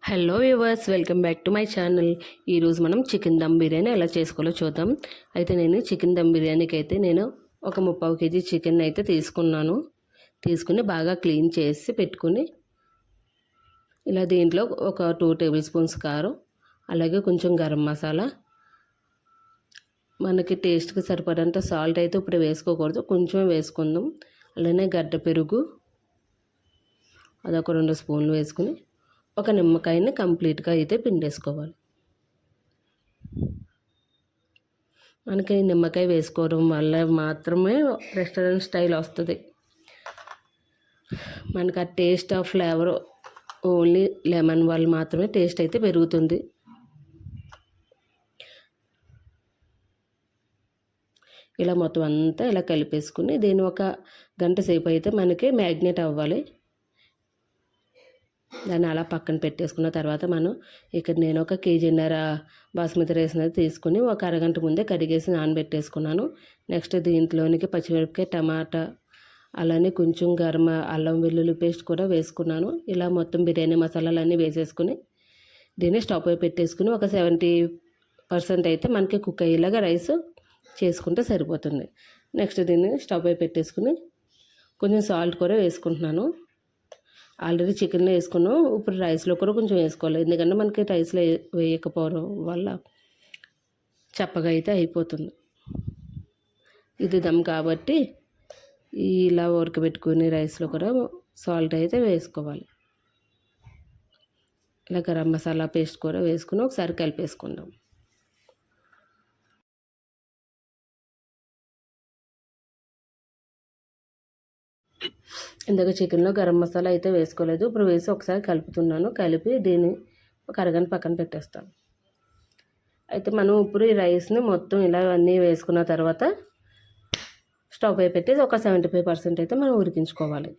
Hello viewers, welcome back to my channel. ఈరోజు మనం chicken dum biryani ఎలా చేసుకోవాలో చూద్దాం. అయితే నేను చికెన్ దమ్ బిర్యానీకి అయితే నేను ఒక 3/4 కేజీ చికెన్ అయితే తీసుకుని బాగా క్లీన్ చేసి పెట్టుకుని ఇలా దీంట్లో ఒక 2 టేబుల్ స్పూన్స్ కారం, అలాగే కొంచెం గరం మసాలా, మనకి టేస్ట్కి సరిపడంత సాల్ట్ అయితే ఇప్పుడు వేసుకోకూడదు, కొంచెం వేసుకుందాం. అలానే గడ్డ పెరుగు అదొక 2 స్పూన్లు వేసుకుని ఒక నిమ్మకాయని కంప్లీట్గా అయితే పిండేసుకోవాలి. మనకి నిమ్మకాయ వేసుకోవడం వల్ల మాత్రమే రెస్టారెంట్ స్టైల్ వస్తుంది. మనకు ఆ టేస్ట్ ఆ ఫ్లేవర్ ఓన్లీ లెమన్ వల్ల మాత్రమే టేస్ట్ అయితే పెరుగుతుంది. ఇలా మొత్తం అంతా ఇలా కలిపేసుకుని దీన్ని ఒక గంట సేపు అయితే మనకి మ్యాగ్నేట్ అవ్వాలి. దాన్ని అలా పక్కన పెట్టేసుకున్న తర్వాత ఇక్కడ నేను ఒక కేజీన్నర బాస్మతి రైస్ అనేది తీసుకుని ఒక అరగంట ముందే కడిగేసి నానబెట్టేసుకున్నాను. నెక్స్ట్ దీంట్లోనికి పచ్చిమిరపకాయ, టమాటా, అలానే కొంచెం అల్లం వెల్లుల్లి పేస్ట్ కూడా వేసుకున్నాను. ఇలా మొత్తం బిర్యానీ మసాలాలన్నీ వేసేసుకుని దీన్ని స్టవ్ పై పెట్టేసుకుని ఒక 70% అయితే మనకి కుక్ అయ్యేలాగా రైస్ చేసుకుంటే సరిపోతుంది. నెక్స్ట్ దీన్ని స్టవ్ పై పెట్టేసుకుని కొంచెం సాల్ట్ కూడా వేసుకుంటున్నాను. ఆల్రెడీ చికెన్లో వేసుకున్నాం, ఇప్పుడు రైస్లో కూడా కొంచెం వేసుకోవాలి. ఎందుకంటే మనకి రైస్లో వేయకపోవడం వల్ల చప్పగా అయితే అయిపోతుంది. ఇది దమ్ కాబట్టి ఇలా ఉడకబెట్టుకుని రైస్లో కూడా సాల్ట్ అయితే వేసుకోవాలి. ఇలా గరం మసాలా పేస్ట్ కూడా వేసుకుని ఒకసారి కలిపేసుకుందాం. ఇందాక చికెన్లో గరం మసాలా అయితే వేసుకోలేదు, ఇప్పుడు వేసి ఒకసారి కలుపుతున్నాను. కలిపి దీన్ని ఒక అరగంట పక్కన పెట్టేస్తాను. అయితే మనం ఇప్పుడు ఈ రైస్ని మొత్తం ఇలా అన్నీ వేసుకున్న తర్వాత స్టవ్ పై పెట్టేసి ఒక 75% అయితే మనం ఉడికించుకోవాలి.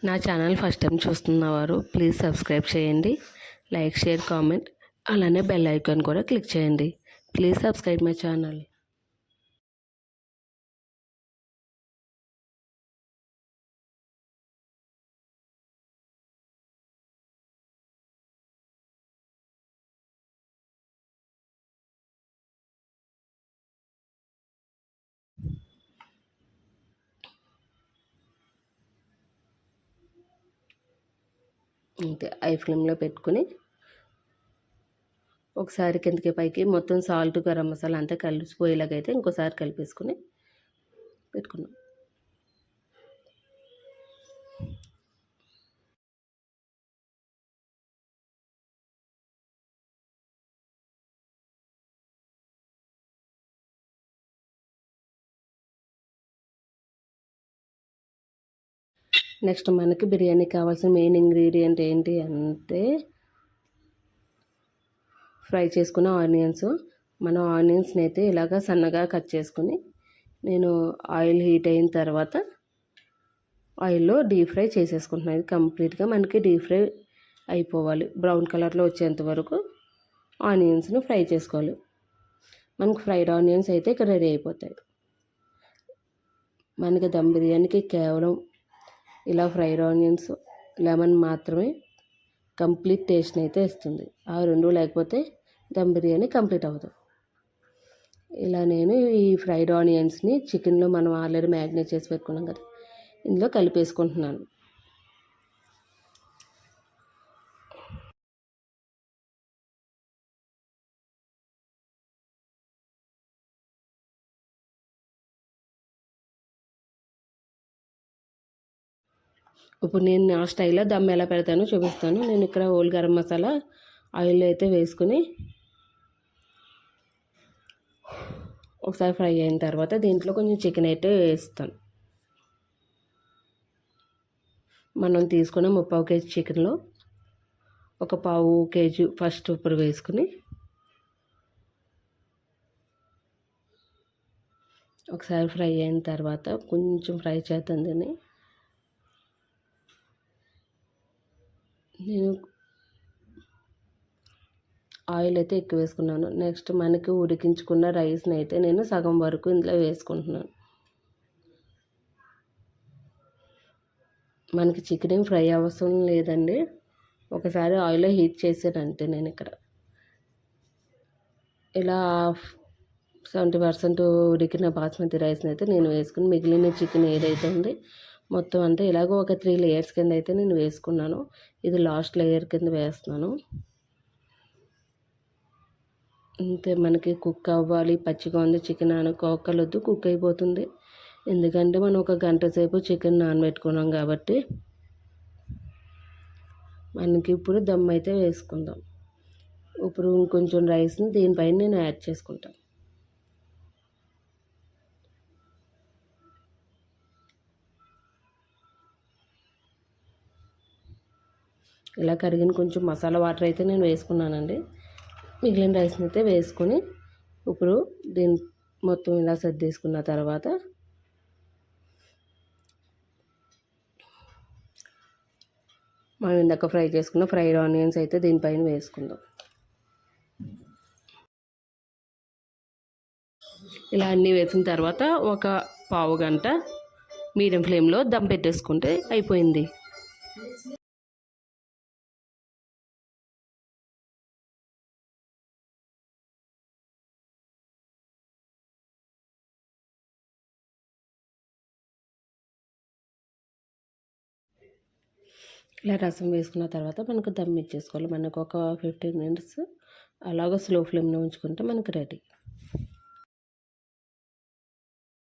నా ఛానల్ ఫస్ట్ టైం చూస్తున్నవారు ప్లీజ్ సబ్స్క్రైబ్ చేయండి, లైక్, షేర్, కామెంట్, అలానే బెల్ ఐకాన్ కూడా క్లిక్ చేయండి. Please subscribe my channel. అంతే, ఐ ఫ్లేమ్లో పెట్టుకుని ఒకసారి కిందకి పైకి మొత్తం సాల్ట్, గరం మసాలా అంతా కలిసిపోయేలాగైతే ఇంకోసారి కలిపేసుకుని పెట్టుకున్నాం. నెక్స్ట్ మనకి బిర్యానీకి కావాల్సిన మెయిన్ ఇంగ్రీడియంట్ ఏంటి అంటే ఫ్రై చేసుకున్న ఆనియన్స్. మనం ఆనియన్స్ని అయితే ఇలాగ సన్నగా కట్ చేసుకుని నేను ఆయిల్ హీట్ అయిన తర్వాత ఆయిల్లో డీప్ ఫ్రై చేసేసుకుంటున్నాను. ఇది కంప్లీట్గా మనకి డీప్ ఫ్రై అయిపోవాలి. బ్రౌన్ కలర్లో వచ్చేంత వరకు ఆనియన్స్ని ఫ్రై చేసుకోవాలి. మనకు ఫ్రైడ్ ఆనియన్స్ అయితే ఇక్కడ రెడీ అయిపోతాయి. మనకి దమ్ బిర్యానీకి కేవలం ఇలా ఫ్రైడ్ ఆనియన్స్, లెమన్ మాత్రమే కంప్లీట్ టేస్ట్ని అయితే ఇస్తుంది. ఆ రెండు లేకపోతే దమ్ బిర్యానీ కంప్లీట్ అవ్వదు. ఇలా నేను ఈ ఫ్రైడ్ ఆనియన్స్ని చికెన్లో మనం ఆల్రెడీ మ్యాగ్నేట్ చేసి పెట్టుకున్నాం కదా, ఇందులో కలిపేసుకుంటున్నాను. ఇప్పుడు నేను నా స్టైల్లో దమ్ ఎలా పెడతానో చూపిస్తాను. నేను ఇక్కడ హోల్ గరం మసాలా ఆయిల్ అయితే వేసుకుని ఒకసారి ఫ్రై అయిన తర్వాత దీంట్లో కొంచెం చికెన్ అయితే వేస్తాను. మనం తీసుకున్న 3/4 కేజీ చికెన్లో ఒక 1/4 కేజీ ఫస్ట్ ఇప్పుడు వేసుకుని ఒకసారి ఫ్రై అయిన తర్వాత కొంచెం ఫ్రై చేస్తుంది. నేను ఆయిల్ అయితే ఎక్కువ వేసుకున్నాను. నెక్స్ట్ మనకి ఉడికించుకున్న రైస్ని అయితే నేను సగం వరకు ఇందులో వేసుకుంటున్నాను. మనకి చికెన్ ఏం ఫ్రై అవసరం లేదండి. ఒకసారి ఆయిల్లో హీట్ చేశాను అంతే నేను ఇక్కడ. ఇలా 70% ఉడికిన బాస్మతి రైస్ని అయితే నేను వేసుకుని మిగిలిన చికెన్ ఏదైతే ఉంది మొత్తం అంతా ఇలాగో ఒక 3 లేయర్స్ కింద అయితే నేను వేసుకున్నాను. ఇది లాస్ట్ లేయర్ కింద వేస్తున్నాను. అంతే, మనకి కుక్ అవ్వాలి, పచ్చిగా ఉంది చికెన్ అనుకోకలొద్దు, కుక్ అయిపోతుంది. ఎందుకంటే మనం ఒక గంట సేపు చికెన్ నానబెట్టుకున్నాం కాబట్టి. మనకి ఇప్పుడు దమ్ అయితే వేసుకుందాం. ఇప్పుడు ఇంకొంచెం రైస్ని దీనిపైన నేను యాడ్ చేసుకుంటాను. ఇలా కరిగిన కొంచెం మసాలా వాటర్ అయితే నేను వేసుకున్నానండి. మిగిలిన రైస్ని అయితే వేసుకొని ఇప్పుడు దీన్ని మొత్తం ఇలా సర్దేసుకున్న తర్వాత మనం ఇందాక ఫ్రై చేసుకున్న ఫ్రైడ్ ఆనియన్స్ అయితే దీనిపైన వేసుకుందాం. ఇలా అన్నీ వేసిన తర్వాత ఒక పావు గంట మీడియం ఫ్లేమ్లో దమ్ పెట్టేసుకుంటే అయిపోయింది. ఇలా రసం వేసుకున్న తర్వాత మనకు దమ్ ఇచ్చేసుకోవాలి. మనకు ఒక 15 మినిట్స్ అలాగ స్లో ఫ్లేమ్లో ఉంచుకుంటే మనకు రెడీ.